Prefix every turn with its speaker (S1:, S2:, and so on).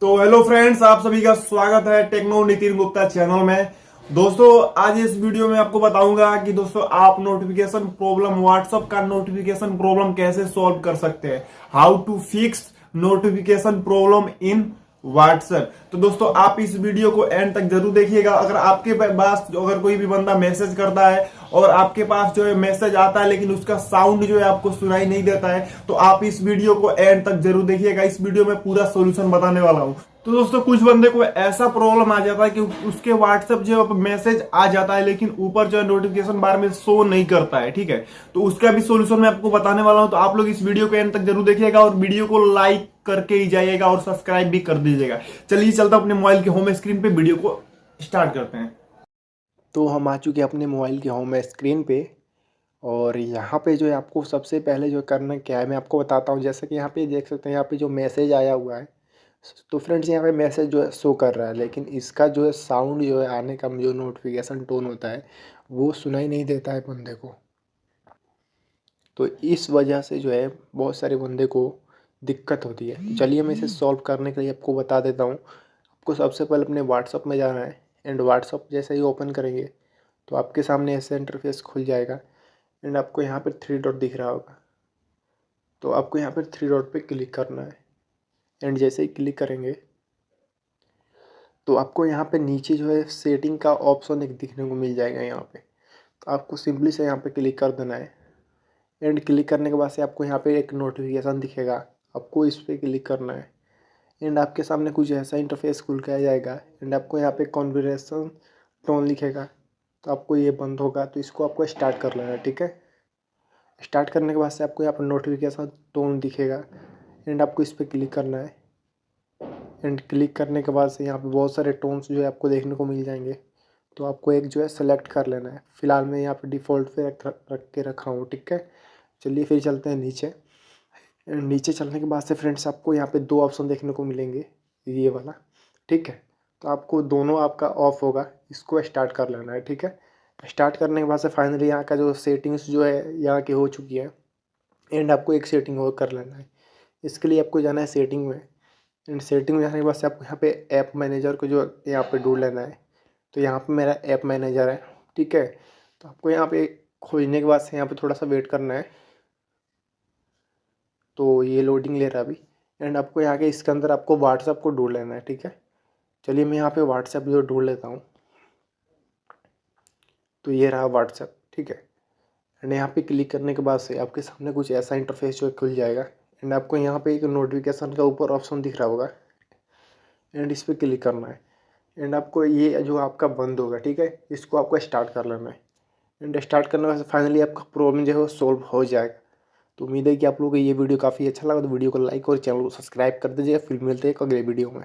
S1: तो hello friends, आप सभी का स्वागत है टेक्नो नितिन गुप्ता चैनल में। दोस्तों, आज इस वीडियो में आपको बताऊंगा कि दोस्तों आप नोटिफिकेशन प्रॉब्लम, व्हाट्सएप का नोटिफिकेशन प्रॉब्लम कैसे सॉल्व कर सकते हैं। How to fix notification problem in WhatsApp. तो दोस्तों, आप इस वीडियो को एंड तक जरूर देखिएगा। अगर आपके पास अगर कोई भी बंदा मैसेज करता है और आपके पास जो है मैसेज आता है लेकिन उसका साउंड जो है आपको सुनाई नहीं देता है, तो आप इस वीडियो को एंड तक जरूर देखिएगा। इस वीडियो में पूरा सोल्यूशन बताने वाला हूं। तो दोस्तों, कुछ बंदे को ऐसा प्रॉब्लम आ जाता है कि उसके व्हाट्सएप जो मैसेज आ जाता है लेकिन ऊपर जो है नोटिफिकेशन बार में शो नहीं करता है। ठीक है, तो उसका भी सोल्यूशन मैं आपको बताने वाला हूं। तो आप लोग इस वीडियो को एंड तक जरूर देखिएगा और वीडियो को लाइक करके ही जाइएगा और सब्सक्राइब भी कर दीजिएगा। चलिए चलता अपने मोबाइल के होम स्क्रीन पे, वीडियो को स्टार्ट करते हैं।
S2: तो हम आ चुके हैं अपने मोबाइल के होम स्क्रीन पे। और यहाँ पे जो है आपको सबसे पहले जो करना क्या है मैं आपको बताता हूँ। जैसे कि यहाँ पे देख सकते हैं, यहाँ पे जो मैसेज आया हुआ है, तो फ्रेंड्स यहाँ पे मैसेज जो है शो कर रहा है, लेकिन इसका जो है साउंड जो है आने का जो नोटिफिकेशन टोन होता है वो सुनाई नहीं देता है बंदे को। तो इस वजह से जो है बहुत सारे बंदे को दिक्कत होती है। तो चलिए मैं इसे सॉल्व करने के लिए आपको बता देता हूँ। आपको सबसे पहले अपने व्हाट्सअप में जाना है एंड व्हाट्सअप जैसे ही ओपन करेंगे तो आपके सामने ऐसे इंटरफेस खुल जाएगा। एंड आपको यहाँ पर थ्री डॉट दिख रहा होगा, तो आपको यहाँ पर थ्री डॉट पे क्लिक करना है। एंड जैसे ही क्लिक करेंगे तो आपको यहाँ पे नीचे जो है सेटिंग का ऑप्शन एक दिखने को मिल जाएगा यहाँ पे। तो आपको सिंपली से यहाँ पे क्लिक कर देना है। एंड क्लिक करने के बाद से आपको यहाँ पे एक नोटिफिकेशन दिखेगा, आपको इस पर क्लिक करना है। एंड आपके सामने कुछ ऐसा इंटरफेस खुल के आ जाएगा। एंड आपको यहाँ पे कॉन्फ़िगरेशन टोन लिखेगा, तो आपको ये बंद होगा, तो इसको आपको स्टार्ट कर लेना है। ठीक है, स्टार्ट करने के बाद से आपको यहाँ पर नोटिफिकेशन टोन दिखेगा एंड आपको इस पर क्लिक करना है। एंड क्लिक करने के बाद से यहाँ पे बहुत सारे टोन्स जो है आपको देखने को मिल जाएंगे, तो आपको एक जो है सेलेक्ट कर लेना है। फिलहाल मैं यहाँ पे डिफ़ॉल्ट पे रख के रखा हूँ। ठीक है, चलिए फिर चलते हैं नीचे। एंड नीचे चलने के बाद से फ्रेंड्स आपको यहाँ पे दो ऑप्शन देखने को मिलेंगे, ये वाला। ठीक है, तो आपको दोनों आपका ऑफ होगा, इसको स्टार्ट कर लेना है। ठीक है, स्टार्ट करने के बाद से फाइनली यहाँ का जो सेटिंग्स जो है यहाँ की हो चुकी है। एंड आपको एक सेटिंग और कर लेना है। इसके लिए आपको जाना है सेटिंग में। एंड सेटिंग में जाने के बाद से आपको यहाँ पे ऐप मैनेजर को जो यहाँ पे ढूंढ लेना है। तो यहाँ पे मेरा ऐप मैनेजर है। ठीक है, तो आपको यहाँ पे खोजने के बाद से यहाँ पे थोड़ा सा वेट करना है। तो ये लोडिंग ले रहा है अभी। एंड आपको यहाँ के इसके अंदर आपको व्हाट्सएप को ढूंढ लेना है। ठीक है, चलिए मैं यहाँ पे व्हाट्सएप जो ढूंढ लेता हूँ। तो ये रहा व्हाट्सएप। ठीक है, एंड यहाँ पे क्लिक करने के बाद से आपके सामने कुछ ऐसा इंटरफेस जो खुल जाएगा। एंड आपको यहाँ पे एक नोटिफिकेशन का ऊपर ऑप्शन दिख रहा होगा, एंड इस पर क्लिक करना है। एंड आपको ये जो आपका बंद होगा, ठीक है, इसको आपको स्टार्ट कर लेना है। एंड स्टार्ट करने के बाद फाइनली आपका प्रॉब्लम जो है वो सॉल्व हो जाएगा। तो उम्मीद है कि आप लोगों को ये वीडियो काफ़ी अच्छा लगा। तो वीडियो को लाइक और चैनल को सब्सक्राइब कर दीजिएगा। फिर मिलते हैं एक अगले वीडियो में।